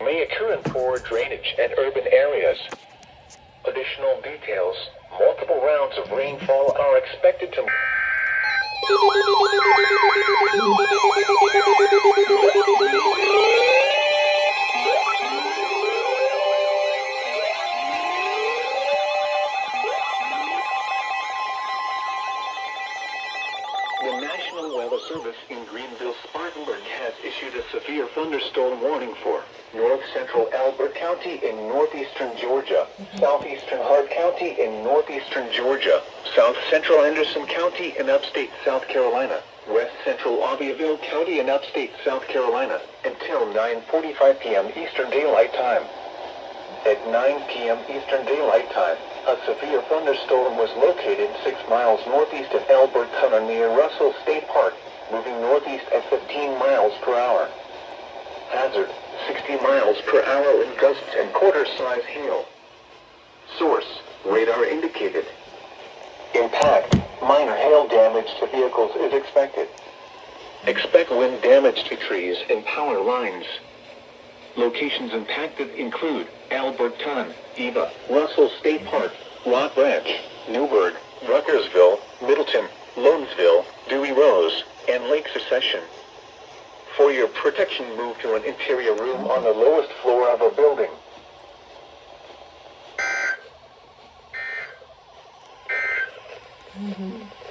may occur in poor drainage and urban areas. Additional details: multiple rounds of rainfall are expected to The National Weather Service in Greenville, Spartanburg has issued a severe thunderstorm warning for north central Elbert County in northeastern Georgia, southeastern Hart County in northeastern Georgia, south central Anderson County in upstate South Carolina, west central Abbeville County in upstate South Carolina, until 9:45 p.m. Eastern Daylight Time. At 9 p.m. Eastern Daylight Time, a severe thunderstorm was located 6 miles northeast of Elbert County near Russell State Park, moving northeast at 15 miles per hour. Hazard: 60 miles per hour in gusts and quarter-size hail. Source: radar indicated. Impact: minor hail damage to vehicles is expected. Expect wind damage to trees and power lines. Locations impacted include Alberton, Eva, Russell State Park, Rock Branch, Newburgh, Ruckersville, Middleton, Lonesville, Dewey Rose, and Lake Secession. For your protection, move to an interior room on the lowest floor of a building. Mm-hmm.